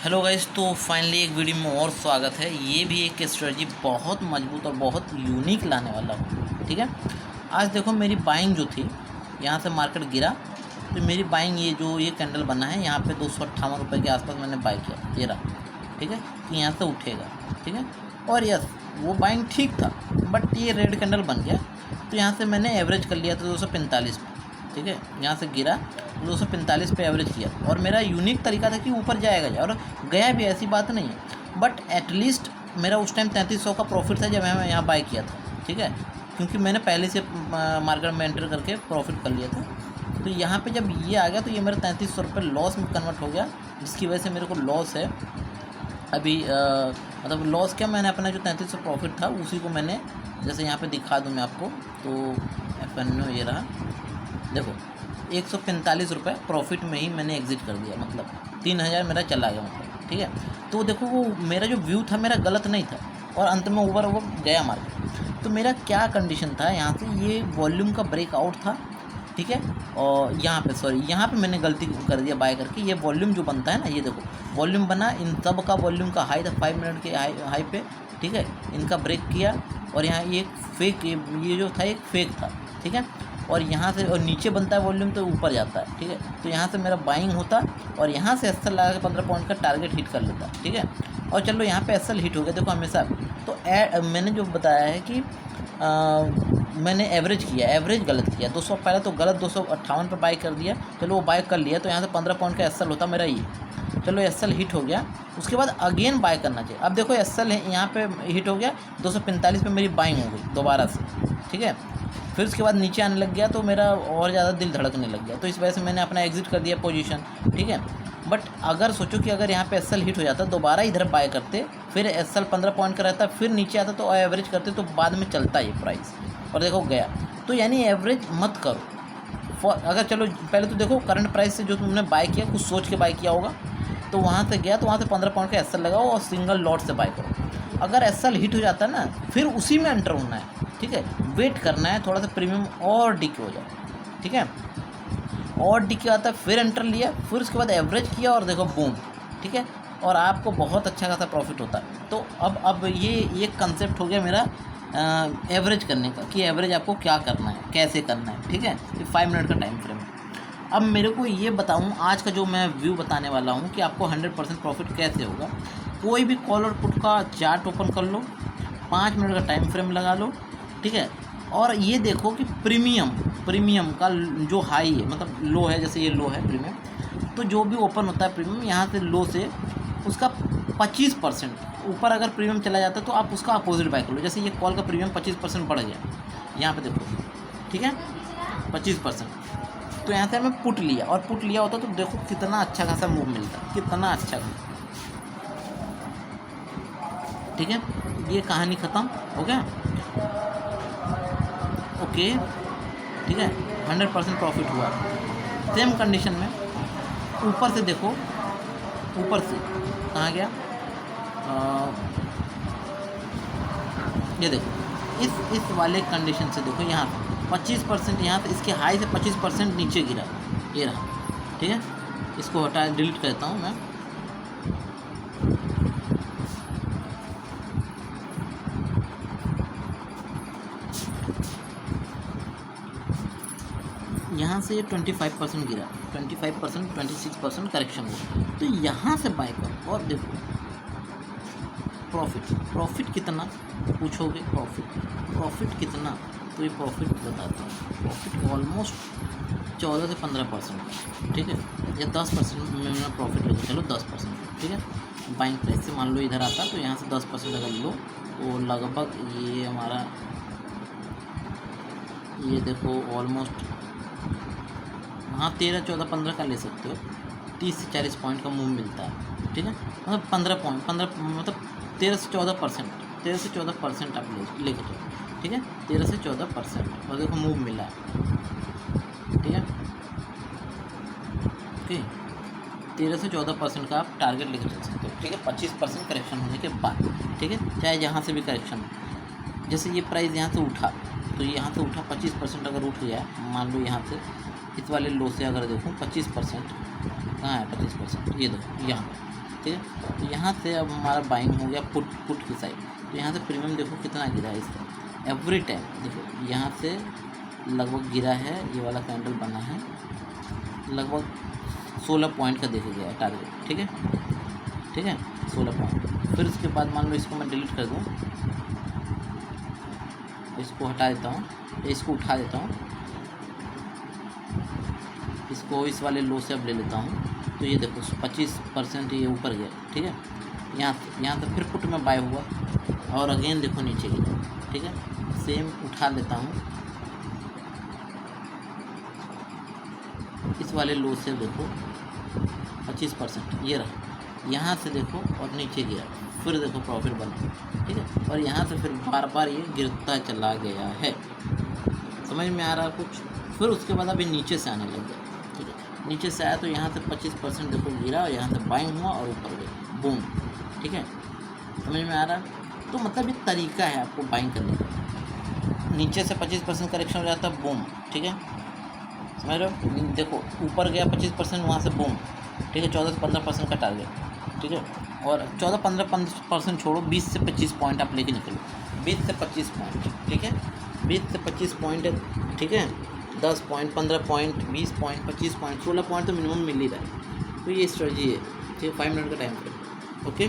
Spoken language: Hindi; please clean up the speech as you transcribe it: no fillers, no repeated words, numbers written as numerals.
हेलो गाइस, तो फाइनली एक वीडियो में और स्वागत है। ये भी एक स्ट्रेटजी बहुत मजबूत और बहुत यूनिक लाने वाला हूँ। ठीक है, आज देखो मेरी बाइंग जो थी, यहाँ से मार्केट गिरा तो मेरी बाइंग ये कैंडल बना है यहाँ पे 258 रुपये के आसपास मैंने बाई किया, ये रहा। ठीक है, कि यहाँ से उठेगा। ठीक है, और यस वो बाइंग ठीक था, बट ये रेड कैंडल बन गया तो यहाँ से मैंने एवरेज कर लिया था 245 पे। ठीक है, यहाँ से गिरा 245 पे एवरेज किया और मेरा यूनिक तरीका था कि ऊपर जाएगा और गया भी, ऐसी बात नहीं है। बट एटलीस्ट मेरा उस टाइम 3300 का प्रॉफिट था जब मैं यहाँ बाई किया था। ठीक है, क्योंकि मैंने पहले से मार्केट में एंटर करके प्रॉफिट कर लिया था। तो यहाँ पे जब ये आ गया तो ये मेरा 3300 रुपये लॉस में कन्वर्ट हो गया, जिसकी वजह से मेरे को लॉस है अभी। मतलब लॉस क्या, मैंने अपना जो 3300 प्रॉफिट था उसी को मैंने, जैसे यहाँ पे दिखा दूँ मैं आपको, तो FNO ये रहा, देखो 145 रुपये प्रॉफिट में ही मैंने एग्ज़िट कर दिया, मतलब 3000 मेरा चला गया मतलब। ठीक है, तो देखो वो मेरा जो व्यू था मेरा गलत नहीं था और अंत में ऊपर वो गया मार्केट। तो मेरा क्या कंडीशन था, यहाँ से ये वॉल्यूम का ब्रेकआउट था। ठीक है, और यहाँ पे मैंने गलती कर दिया बाय करके। ये वॉल्यूम जो बनता है ना, ये देखो वॉल्यूम बना, इन सब का वॉल्यूम का हाई था 5 मिनट के हाई पे। ठीक है, इनका ब्रेक किया और यहाँ ये फेक, ये जो था एक फेक था। ठीक है, और यहाँ से और नीचे बनता है वॉल्यूम तो ऊपर जाता है। ठीक है, तो यहाँ से मेरा बाइंग होता और यहाँ से एसएल लगा के 15 पॉइंट का टारगेट हिट कर लेता। ठीक है, और चलो यहाँ पे एसएल हिट हो गया, देखो हमेशा। तो मैंने जो बताया है कि मैंने एवरेज किया, एवरेज गलत किया। 200 पहले तो गलत 258 पे बाई कर दिया, चलो वो बाई कर लिया तो यहाँ से 15 पॉइंट का एसएल होता मेरा ये। चलो एसएल हिट हो गया, उसके बाद अगेन बाय करना चाहिए। अब देखो एसएल यहाँ पे हिट हो गया, 245 पे मेरी बाइंग हो गई दोबारा से। ठीक है, फिर उसके बाद नीचे आने लग गया तो मेरा और ज़्यादा दिल धड़कने लग गया, तो इस वजह से मैंने अपना एग्जिट कर दिया पोजीशन। ठीक है, बट अगर सोचो कि अगर यहाँ पे एसएल हिट हो जाता, दोबारा इधर बाय करते, फिर एसएल 15 पॉइंट का रहता, फिर नीचे आता तो एवरेज करते, तो बाद में चलता ये प्राइस, और देखो गया। तो यानी एवरेज मत करो। अगर चलो पहले तो देखो करंट प्राइस से जो तुमने बाय किया, कुछ सोच के बाय किया होगा, तो वहाँ से गया तो वहाँ से 15 पॉइंट का एसएल लगाओ और सिंगल लॉट से बाय करो। अगर एसएल हिट हो जाता है ना, फिर उसी में एंटर होना है। ठीक है, वेट करना है थोड़ा सा, प्रीमियम और डीके हो जाए। ठीक है, और डीके आता है, फिर एंटर लिया, फिर उसके बाद एवरेज किया और देखो बूम। ठीक है, और आपको बहुत अच्छा खासा प्रॉफिट होता है। तो अब ये एक कंसेप्ट हो गया मेरा एवरेज करने का, कि एवरेज आपको क्या करना है, कैसे करना है। ठीक है, ये 5 मिनट का टाइम फ्रेम। अब मेरे को ये बताऊँ, आज का जो मैं व्यू बताने वाला हूँ कि आपको 100% प्रॉफिट कैसे होगा। कोई भी कॉल और पुट का चार्ट ओपन कर लो, 5 मिनट का टाइम फ्रेम लगा लो। ठीक है, और ये देखो कि प्रीमियम का जो हाई है, मतलब लो है, जैसे ये लो है प्रीमियम, तो जो भी ओपन होता है प्रीमियम, यहाँ से लो से उसका 25% ऊपर अगर प्रीमियम चला जाता है तो आप उसका अपोजिट बाय कर लो। जैसे ये कॉल का प्रीमियम 25% बढ़ गया, यहाँ पे देखो। ठीक है, 25%, तो यहाँ से मैं पुट लिया, और पुट लिया होता तो देखो कितना अच्छा खासा मूव मिलता, कितना अच्छा। ठीक है, ये कहानी ख़त्म हो गया। ओके, ठीक है, 100% प्रॉफिट हुआ। सेम कंडीशन में ऊपर से देखो, ऊपर से कहाँ गया, ये देखो इस वाले कंडीशन से देखो, यहाँ 25%, यहाँ से इसके हाई से 25% नीचे गिरा, ये रहा। ठीक है, इसको हटा डिलीट करता हूँ मैं। यहाँ से ये 25% गिरा, 25%, 26% करेक्शन हुआ, तो यहाँ से बाय करो और देखो प्रॉफिट कितना पूछोगे, प्रॉफिट कितना, तो ये प्रॉफिट बताता हूँ। प्रॉफिट ऑलमोस्ट 14 से 15%। ठीक है, या 10% में मेरा प्रॉफिट लेके चलो 10%। ठीक है, बाइंग प्राइस से मान लो इधर आता तो यहाँ से 10% अगर लो तो लगभग ये हमारा, ये देखो ऑलमोस्ट, हाँ 13, 14, 15 का ले सकते हो। 30 से 40 पॉइंट का मूव मिलता है। ठीक है, मतलब 15 मतलब 13 से 14%, 13 से 14% आप लेके चलो। ठीक है, 13 से 14%, और देखो मूव मिला है। ठीक है, ओके, 13 से 14% का आप टारगेट लेके चल सकते हो। ठीक है, 25% करेक्शन होने के बाद। ठीक है, चाहे जहाँ से भी करेक्शन हो, जैसे ये प्राइस यहाँ से उठा, तो यहाँ से उठा 25% अगर उठ गया, मान लो यहाँ से इस वाले लो से अगर देखूँ 25%, कहाँ है 25%, ये देखो यहाँ ठीक है। तो यहाँ से अब हमारा बाइंग हो गया पुट की साइड। तो यहाँ से प्रीमियम देखो कितना गिरा है इसका एवरी टाइम। देखो यहाँ से लगभग गिरा है, ये वाला कैंडल बना है लगभग 16 पॉइंट का देखा गया है टारगेट, ठीक है, ठीक है, 16 पॉइंट। फिर उसके बाद मान लो इसको मैं डिलीट कर दूँ, इसको हटा देता हूँ, इसको उठा देता हूँ, इसको इस वाले लो से अब ले लेता हूँ। तो ये देखो 25% ये ऊपर गया, ठीक है। यहाँ से फिर पुट में बाय हुआ और अगेन देखो नीचे गया, ठीक है। सेम उठा लेता हूँ, इस वाले लो से देखो 25% ये रहा, यहाँ से देखो और नीचे गया, फिर देखो प्रॉफिट बना, ठीक है। और यहाँ से फिर बार बार ये गिरता चला गया है, समझ में आ रहा कुछ। फिर उसके बाद अभी नीचे से आने लग गया, ठीक है। नीचे से आया तो यहाँ से 25% देखो गिरा और यहाँ से बाइंग हुआ और ऊपर गया, बूम, ठीक है, समझ में आ रहा। तो मतलब ये तरीका है आपको बाइंग करने का। नीचे से 25% करेक्शन हो जाता है, बूम, ठीक है, समझ रहे हो। देखो ऊपर गया 25%, वहाँ से बूम, ठीक है, 14 से 15% का टारगेट, ठीक है। और 14-15% छोड़ो, 20 से 25 पॉइंट आप लेके निकलो, 20 से 25 पॉइंट, ठीक है, 20 से 25 पॉइंट, ठीक है, 10 point, 15 point, 20 point, 25 point, 16 point तो मिनिमम मिल ही रहा है। तो ये स्ट्रेटजी है, ठीक है। 5 मिनट का टाइम फ्रेम, ओके।